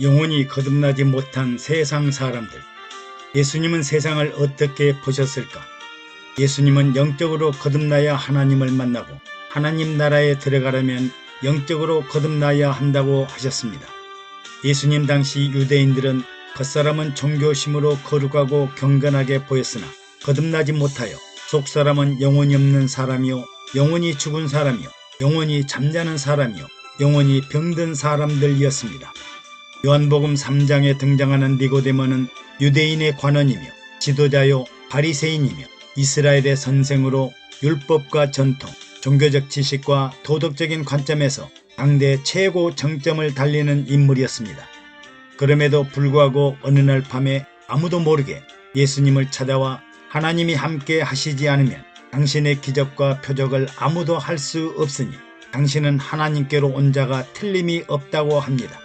영원히 거듭나지 못한 세상 사람들. 예수님은 세상을 어떻게 보셨을까? 예수님은 영적으로 거듭나야 하나님을 만나고 하나님 나라에 들어가려면 영적으로 거듭나야 한다고 하셨습니다. 예수님 당시 유대인들은 겉사람은 종교심으로 거룩하고 경건하게 보였으나 거듭나지 못하여 속사람은 영혼이 없는 사람이요 영혼이 죽은 사람이요 영혼이 잠자는 사람이요 영혼이 병든 사람들이었습니다. 요한복음 3장에 등장하는 니고데모는 유대인의 관원이며 지도자요 바리새인이며 이스라엘의 선생으로 율법과 전통, 종교적 지식과 도덕적인 관점에서 당대 최고 정점을 달리는 인물이었습니다. 그럼에도 불구하고 어느 날 밤에 아무도 모르게 예수님을 찾아와 하나님이 함께 하시지 않으면 당신의 기적과 표적을 아무도 할 수 없으니 당신은 하나님께로 온 자가 틀림이 없다고 합니다.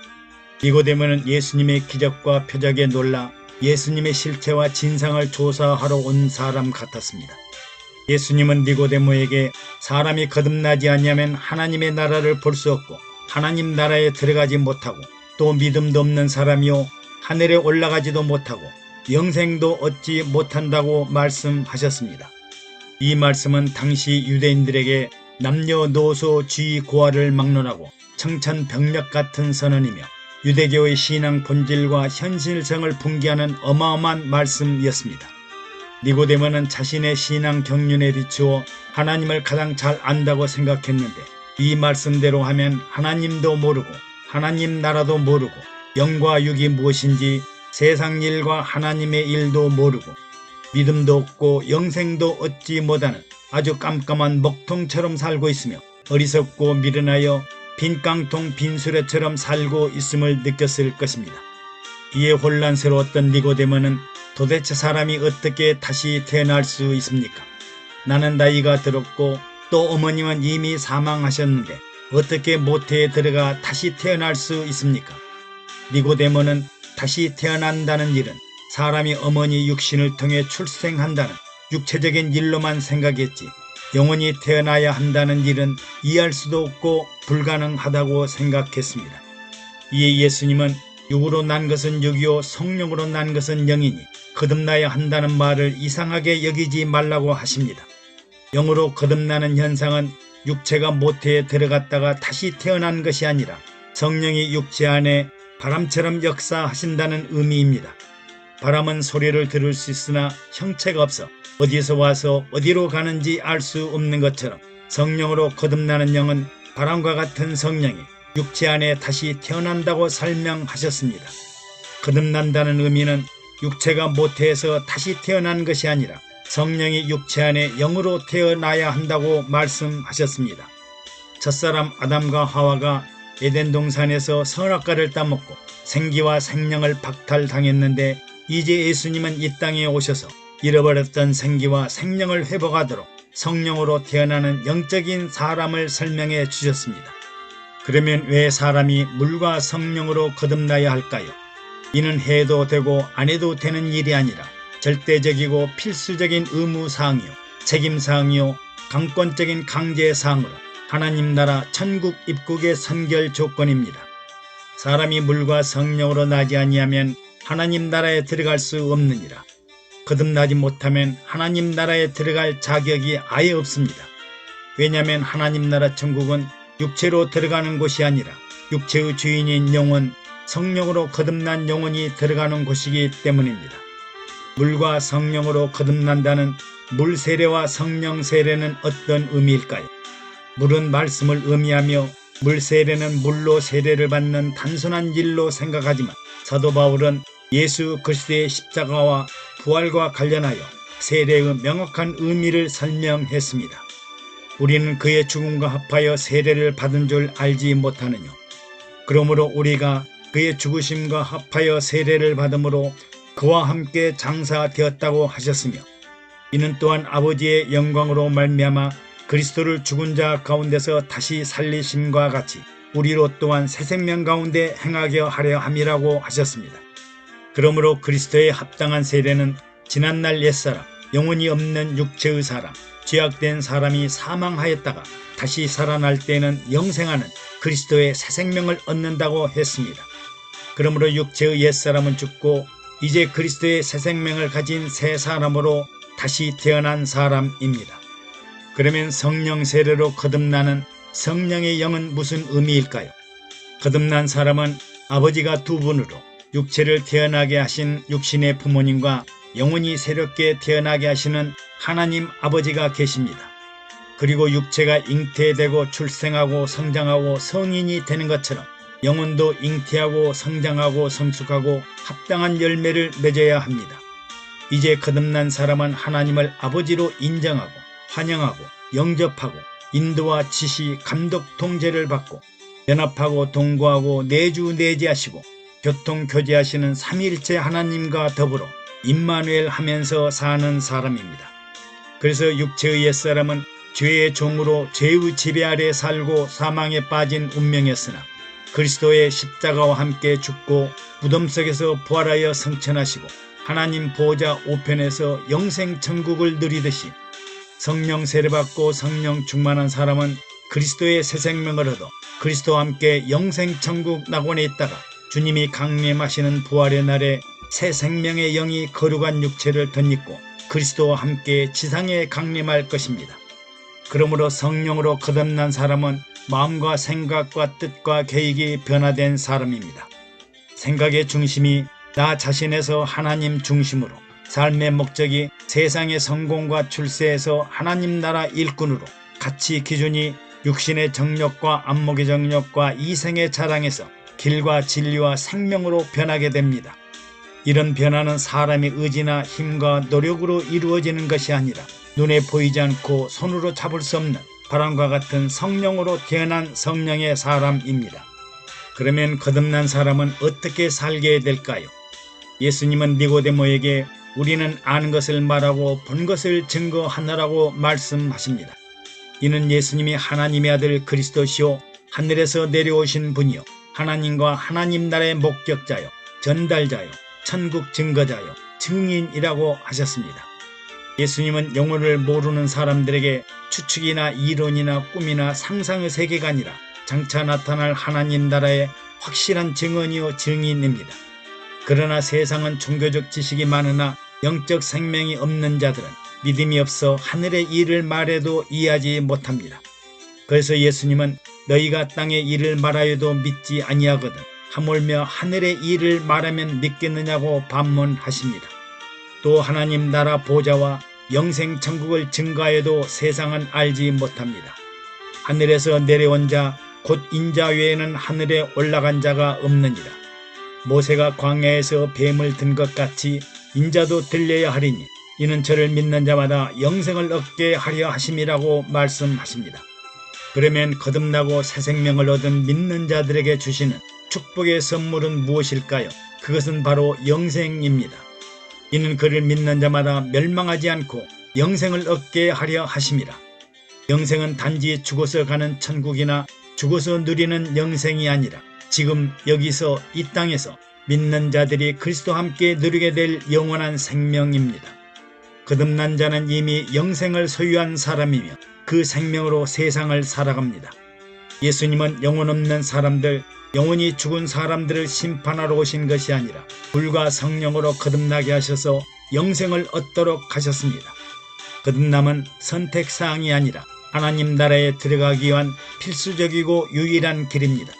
니고데모는 예수님의 기적과 표적에 놀라 예수님의 실체와 진상을 조사하러 온 사람 같았습니다. 예수님은 니고데모에게 사람이 거듭나지 않으면 하나님의 나라를 볼 수 없고 하나님 나라에 들어가지 못하고 또 믿음도 없는 사람이요 하늘에 올라가지도 못하고 영생도 얻지 못한다고 말씀하셨습니다. 이 말씀은 당시 유대인들에게 남녀노소 쥐고화를 막론하고 청천벽력 같은 선언이며 유대교의 신앙 본질과 현실성을 붕괴하는 어마어마한 말씀이었습니다. 니고데모는 자신의 신앙 경륜에 비추어 하나님을 가장 잘 안다고 생각했는데 이 말씀대로 하면 하나님도 모르고 하나님 나라도 모르고 영과 육이 무엇인지 세상 일과 하나님의 일도 모르고 믿음도 없고 영생도 얻지 못하는 아주 깜깜한 먹통처럼 살고 있으며 어리석고 미련하여 빈 깡통 빈 수레처럼 살고 있음을 느꼈을 것입니다. 이에 혼란스러웠던 니고데모는 도대체 사람이 어떻게 다시 태어날 수 있습니까? 나는 나이가 들었고 또 어머님은 이미 사망하셨는데 어떻게 모태에 들어가 다시 태어날 수 있습니까? 니고데모는 다시 태어난다는 일은 사람이 어머니 육신을 통해 출생한다는 육체적인 일로만 생각했지 영원히 태어나야 한다는 일은 이해할 수도 없고 불가능하다고 생각했습니다. 이에 예수님은 육으로 난 것은 육이요 성령으로 난 것은 영이니 거듭나야 한다는 말을 이상하게 여기지 말라고 하십니다. 영으로 거듭나는 현상은 육체가 모태에 들어갔다가 다시 태어난 것이 아니라 성령이 육체 안에 바람처럼 역사하신다는 의미입니다. 바람은 소리를 들을 수 있으나 형체가 없어 어디서 와서 어디로 가는지 알 수 없는 것처럼 성령으로 거듭나는 영은 바람과 같은 성령이 육체 안에 다시 태어난다고 설명하셨습니다. 거듭난다는 의미는 육체가 모태에서 다시 태어난 것이 아니라 성령이 육체 안에 영으로 태어나야 한다고 말씀하셨습니다. 첫사람 아담과 하와가 에덴 동산에서 선악과를 따먹고 생기와 생명을 박탈당했는데 이제 예수님은 이 땅에 오셔서 잃어버렸던 생기와 생명을 회복하도록 성령으로 태어나는 영적인 사람을 설명해 주셨습니다. 그러면 왜 사람이 물과 성령으로 거듭나야 할까요? 이는 해도 되고 안 해도 되는 일이 아니라 절대적이고 필수적인 의무사항이요 책임사항이요 강권적인 강제사항으로 하나님 나라 천국 입국의 선결 조건입니다. 사람이 물과 성령으로 나지 아니하면 하나님 나라에 들어갈 수 없느니라. 거듭나지 못하면 하나님 나라에 들어갈 자격이 아예 없습니다. 왜냐하면 하나님 나라 천국은 육체로 들어가는 곳이 아니라 육체의 주인인 영혼, 성령으로 거듭난 영혼이 들어가는 곳이기 때문입니다. 물과 성령으로 거듭난다는 물 세례와 성령 세례는 어떤 의미일까요? 물은 말씀을 의미하며 물 세례는 물로 세례를 받는 단순한 일로 생각하지만 사도 바울은 예수 그리스도의 십자가와 부활과 관련하여 세례의 명확한 의미를 설명했습니다. 우리는 그의 죽음과 합하여 세례를 받은 줄 알지 못하느뇨. 그러므로 우리가 그의 죽으심과 합하여 세례를 받음으로 그와 함께 장사되었다고 하셨으며 이는 또한 아버지의 영광으로 말미암아 그리스도를 죽은 자 가운데서 다시 살리심과 같이 우리로 또한 새 생명 가운데 행하게 하려 함이라고 하셨습니다. 그러므로 그리스도의 합당한 세례는 지난날 옛사람, 영혼이 없는 육체의 사람, 죄악된 사람이 사망하였다가 다시 살아날 때는 영생하는 그리스도의 새 생명을 얻는다고 했습니다. 그러므로 육체의 옛사람은 죽고 이제 그리스도의 새 생명을 가진 새 사람으로 다시 태어난 사람입니다. 그러면 성령 세례로 거듭나는 성령의 영은 무슨 의미일까요? 거듭난 사람은 아버지가 두 분으로 육체를 태어나게 하신 육신의 부모님과 영혼이 새롭게 태어나게 하시는 하나님 아버지가 계십니다. 그리고 육체가 잉태되고 출생하고 성장하고 성인이 되는 것처럼 영혼도 잉태하고 성장하고 성숙하고 합당한 열매를 맺어야 합니다. 이제 거듭난 사람은 하나님을 아버지로 인정하고 환영하고 영접하고 인도와 지시, 감독, 통제를 받고 연합하고 동거하고 내주내지하시고 교통교제하시는 삼위일체 하나님과 더불어 임마누엘 하면서 사는 사람입니다. 그래서 육체의 옛사람은 죄의 종으로 죄의 지배 아래 살고 사망에 빠진 운명이었으나 그리스도의 십자가와 함께 죽고 무덤 속에서 부활하여 성천하시고 하나님 보좌 우편에서 영생 천국을 누리듯이 성령 세례받고 성령 충만한 사람은 그리스도의 새 생명을 얻어 그리스도와 함께 영생 천국 낙원에 있다가 주님이 강림하시는 부활의 날에 새 생명의 영이 거룩한 육체를 덧입고 그리스도와 함께 지상에 강림할 것입니다. 그러므로 성령으로 거듭난 사람은 마음과 생각과 뜻과 계획이 변화된 사람입니다. 생각의 중심이 나 자신에서 하나님 중심으로, 삶의 목적이 세상의 성공과 출세에서 하나님 나라 일꾼으로, 가치 기준이 육신의 정욕과 안목의 정욕과 이생의 자랑에서 길과 진리와 생명으로 변하게 됩니다. 이런 변화는 사람의 의지나 힘과 노력으로 이루어지는 것이 아니라 눈에 보이지 않고 손으로 잡을 수 없는 바람과 같은 성령으로 태어난 성령의 사람입니다. 그러면 거듭난 사람은 어떻게 살게 될까요? 예수님은 니고데모에게 우리는 아는 것을 말하고 본 것을 증거하느라고 말씀하십니다. 이는 예수님이 하나님의 아들 그리스도시요 하늘에서 내려오신 분이요 하나님과 하나님 나라의 목격자요 전달자요 천국 증거자요 증인이라고 하셨습니다. 예수님은 영혼을 모르는 사람들에게 추측이나 이론이나 꿈이나 상상의 세계가 아니라 장차 나타날 하나님 나라의 확실한 증언이요 증인입니다. 그러나 세상은 종교적 지식이 많으나 영적 생명이 없는 자들은 믿음이 없어 하늘의 일을 말해도 이해하지 못합니다. 그래서 예수님은 너희가 땅의 일을 말하여도 믿지 아니하거든 하물며 하늘의 일을 말하면 믿겠느냐고 반문하십니다. 또 하나님 나라 보좌와 영생 천국을 증거해도 세상은 알지 못합니다. 하늘에서 내려온 자 곧 인자 외에는 하늘에 올라간 자가 없느니라. 모세가 광야에서 뱀을 든 것 같이 인자도 들려야 하리니 이는 저를 믿는 자마다 영생을 얻게 하려 하심이라고 말씀하십니다. 그러면 거듭나고 새 생명을 얻은 믿는 자들에게 주시는 축복의 선물은 무엇일까요? 그것은 바로 영생입니다. 이는 그를 믿는 자마다 멸망하지 않고 영생을 얻게 하려 하심이라. 영생은 단지 죽어서 가는 천국이나 죽어서 누리는 영생이 아니라 지금 여기서 이 땅에서 믿는 자들이 그리스도와 함께 누리게 될 영원한 생명입니다. 거듭난 자는 이미 영생을 소유한 사람이며 그 생명으로 세상을 살아갑니다. 예수님은 영혼 없는 사람들, 영혼이 죽은 사람들을 심판하러 오신 것이 아니라 불과 성령으로 거듭나게 하셔서 영생을 얻도록 하셨습니다. 거듭남은 선택사항이 아니라 하나님 나라에 들어가기 위한 필수적이고 유일한 길입니다.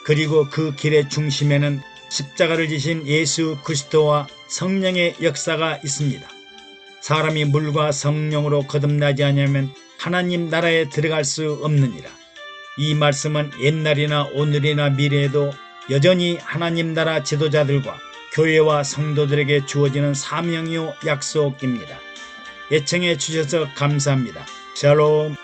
그리고 그 길의 중심에는 십자가를 지신 예수 그리스도와 성령의 역사가 있습니다. 사람이 물과 성령으로 거듭나지 않으면 하나님 나라에 들어갈 수 없느니라. 이 말씀은 옛날이나 오늘이나 미래에도 여전히 하나님 나라 지도자들과 교회와 성도들에게 주어지는 사명이요 약속입니다. 애청해 주셔서 감사합니다. 샬롬.